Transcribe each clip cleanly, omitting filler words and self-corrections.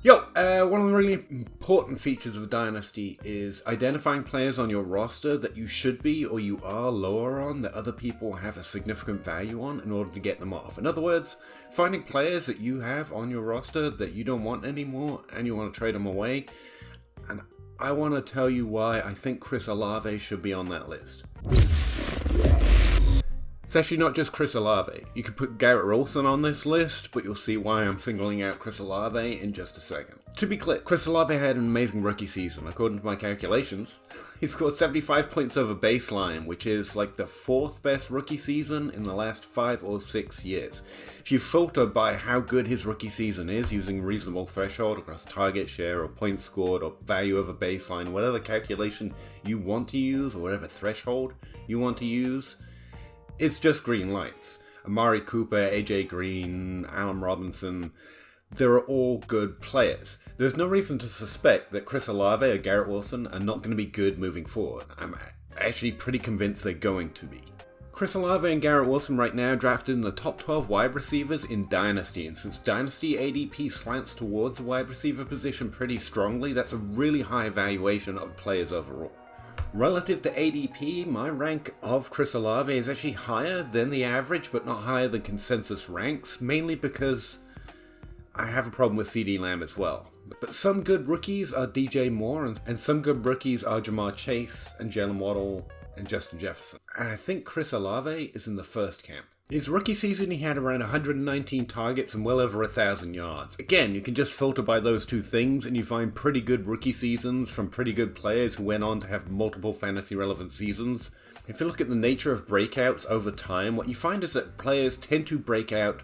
One of the really important features of Dynasty is identifying players on your roster that you should be or you are lower on that other people have a significant value on in order to get them off. In other words, finding players that you have on your roster that you don't want anymore and you want to trade them away. And I want to tell you why I think Chris Olave should be on that list. It's actually not just Chris Olave. You could put Garrett Wilson on this list, but you'll see why I'm singling out Chris Olave in just a second. To be clear, Chris Olave had an amazing rookie season. According to my calculations, he scored 75 points over baseline, which is like the 4th best rookie season in the last 5 or 6 years. If you filter by how good his rookie season is, using reasonable threshold across target share or points scored or value over baseline, whatever calculation you want to use or whatever threshold you want to use, it's just green lights. Amari Cooper, AJ Green, Allen Robinson, they're all good players. There's no reason to suspect that Chris Olave or Garrett Wilson are not going to be good moving forward. I'm actually pretty convinced they're going to be. Chris Olave and Garrett Wilson right now drafted in the top 12 wide receivers in Dynasty, and since Dynasty ADP slants towards the wide receiver position pretty strongly, that's a really high valuation of players overall. Relative to ADP, my rank of Chris Olave is actually higher than the average, but not higher than consensus ranks, mainly because I have a problem with CD Lamb as well. But some good rookies are DJ Moore, and some good rookies are Jamar Chase and Jalen Waddle and Justin Jefferson. And I think Chris Olave is in the first camp. In his rookie season, he had around 119 targets and well over 1,000 yards. Again, you can just filter by those two things and you find pretty good rookie seasons from pretty good players who went on to have multiple fantasy-relevant seasons. If you look at the nature of breakouts over time, what you find is that players tend to break out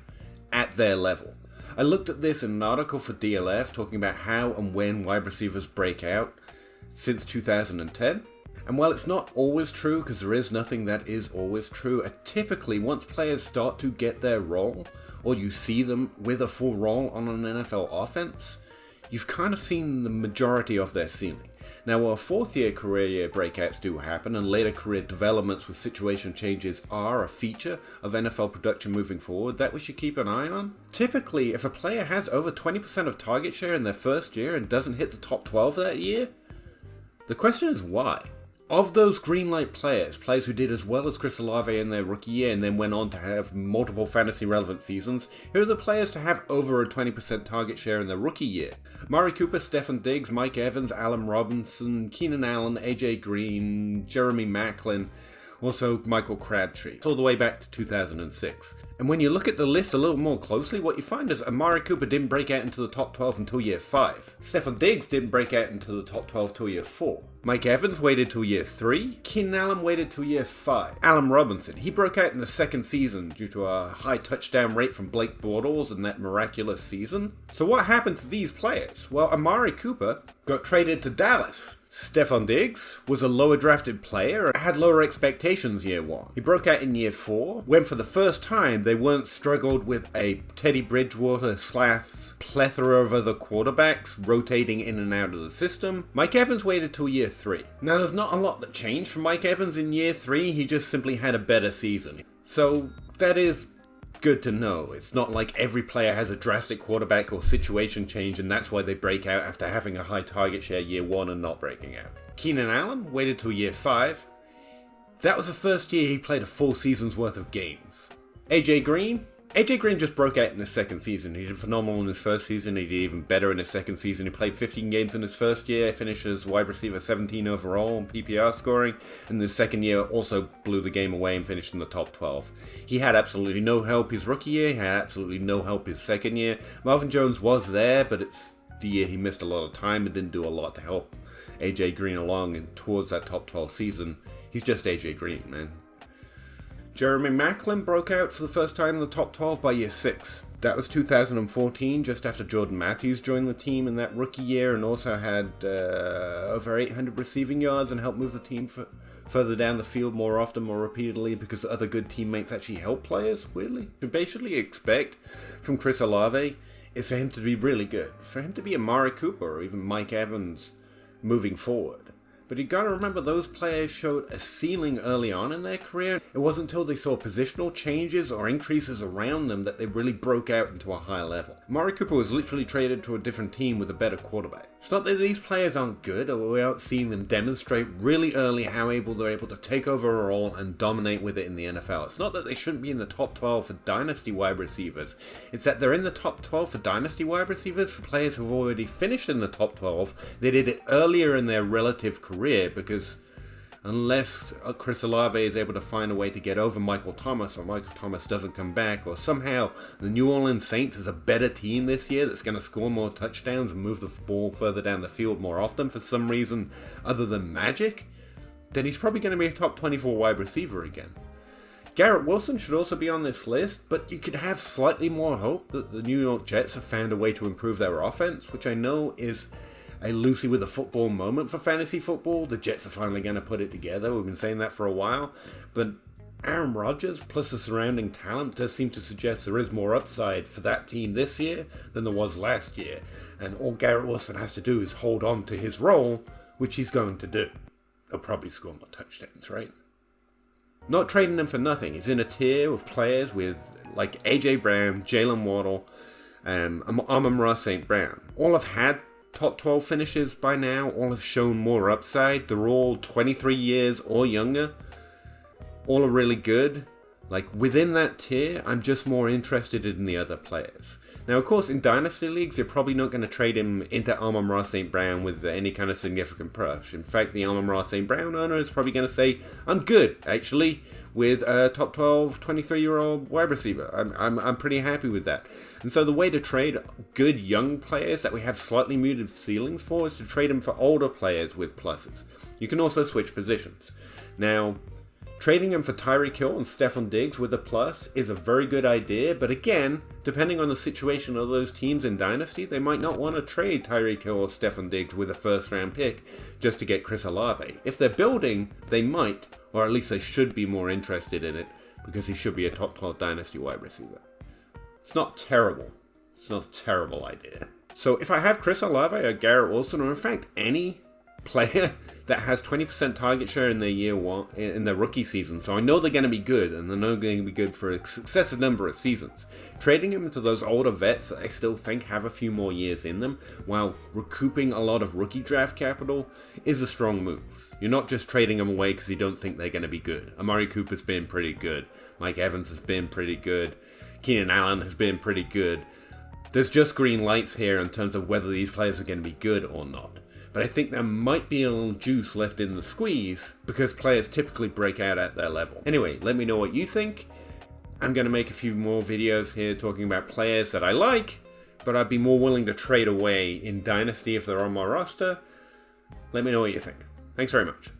at their level. I looked at this in an article for DLF talking about how and when wide receivers break out since 2010. And while it's not always true, because there is nothing that is always true, typically once players start to get their role, or you see them with a full role on an NFL offense, you've kind of seen the majority of their ceiling. Now, while 4th-year career year breakouts do happen, and later career developments with situation changes are a feature of NFL production moving forward that we should keep an eye on, typically if a player has over 20% of target share in their first year and doesn't hit the top 12 that year, the question is why? Of those green light players who did as well as Chris Olave in their rookie year and then went on to have multiple fantasy relevant seasons, here are the players to have over a 20% target share in their rookie year. Amari Cooper, Stefon Diggs, Mike Evans, Allen Robinson, Keenan Allen, AJ Green, Jeremy Maclin, also Michael Crabtree. It's all the way back to 2006. And when you look at the list a little more closely, what you find is Amari Cooper didn't break out into the top 12 until year 5. Stefon Diggs didn't break out into the top 12 till year 4. Mike Evans waited till year 3. Keenan Allen waited till year 5. Allen Robinson, he broke out in the second season due to a high touchdown rate from Blake Bortles in that miraculous season. So what happened to these players? Well, Amari Cooper got traded to Dallas. Stefon Diggs was a lower drafted player and had lower expectations year 1. He broke out in year 4, when for the first time they weren't struggled with a Teddy Bridgewater / plethora of other quarterbacks rotating in and out of the system. Mike Evans waited till year 3. Now there's not a lot that changed for Mike Evans in year 3, he just simply had a better season. So that is good to know. It's not like every player has a drastic quarterback or situation change and that's why they break out after having a high target share year 1 and not breaking out. Keenan Allen waited till year 5. That was the first year he played a full season's worth of games. AJ Green just broke out in his second season. He did phenomenal in his first season. He did even better in his second season. He played 15 games in his first year, finished as wide receiver 17 overall in PPR scoring, and the second year also blew the game away and finished in the top 12. He had absolutely no help his rookie year. He had absolutely no help his second year. Marvin Jones was there, but it's the year he missed a lot of time and didn't do a lot to help AJ Green along and towards that top 12 season. He's just AJ Green, man. Jeremy Maclin broke out for the first time in the top 12 by year 6. That was 2014, just after Jordan Matthews joined the team in that rookie year and also had over 800 receiving yards and helped move the team further down the field more often, more repeatedly, because other good teammates actually help players, weirdly. To basically expect from Chris Olave is for him to be really good, for him to be Amari Cooper or even Mike Evans moving forward. But you gotta remember those players showed a ceiling early on in their career. It wasn't until they saw positional changes or increases around them that they really broke out into a high level. Amari Cooper was literally traded to a different team with a better quarterback. It's not that these players aren't good, or we aren't seeing them demonstrate really early how they're able to take over a role and dominate with it in the NFL. It's not that they shouldn't be in the top 12 for dynasty wide receivers. It's that they're in the top 12 for dynasty wide receivers for players who've already finished in the top 12. They did it earlier in their relative career because unless Chris Olave is able to find a way to get over Michael Thomas, or Michael Thomas doesn't come back, or somehow the New Orleans Saints is a better team this year that's going to score more touchdowns and move the ball further down the field more often for some reason other than magic, then he's probably going to be a top 24 wide receiver again. Garrett Wilson should also be on this list, but you could have slightly more hope that the New York Jets have found a way to improve their offense, which I know is a Lucy with a football moment for fantasy football. The Jets are finally going to put it together. We've been saying that for a while. But Aaron Rodgers plus the surrounding talent does seem to suggest there is more upside for that team this year than there was last year. And all Garrett Wilson has to do is hold on to his role, which he's going to do. He'll probably score more touchdowns, right? Not trading him for nothing. He's in a tier of players with like AJ Brown, Jalen Waddle, Amon-Ra St. Brown. All have had top 12 finishes by now, all have shown more upside. They're all 23 years or younger. All are really good. Like, within that tier, I'm just more interested in the other players. Now, of course, in Dynasty Leagues, you're probably not going to trade him into Amon-Ra St. Brown with any kind of significant push. In fact, the Amon-Ra St. Brown owner is probably going to say, I'm good, actually, with a top 12, 23-year-old wide receiver. I'm pretty happy with that. And so the way to trade good young players that we have slightly muted ceilings for is to trade them for older players with pluses. You can also switch positions. Now, trading them for Tyreek Hill and Stefon Diggs with a plus is a very good idea, but again, depending on the situation of those teams in Dynasty, they might not want to trade Tyreek Hill or Stefon Diggs with a first-round pick just to get Chris Olave. If they're building, they might, or at least they should be more interested in it, because he should be a top 12 Dynasty wide receiver. It's not terrible. It's not a terrible idea. So if I have Chris Olave or Garrett Wilson, or in fact any player that has 20% target share in their year one, in their rookie season, so I know they're going to be good, and they're not going to be good for a successive number of seasons. Trading them into those older vets that I still think have a few more years in them, while recouping a lot of rookie draft capital, is a strong move. You're not just trading them away because you don't think they're going to be good. Amari Cooper's been pretty good. Mike Evans has been pretty good. Keenan Allen has been pretty good. There's just green lights here in terms of whether these players are going to be good or not. But I think there might be a little juice left in the squeeze because players typically break out at their level. Anyway, let me know what you think. I'm going to make a few more videos here talking about players that I like, but I'd be more willing to trade away in Dynasty if they're on my roster. Let me know what you think. Thanks very much.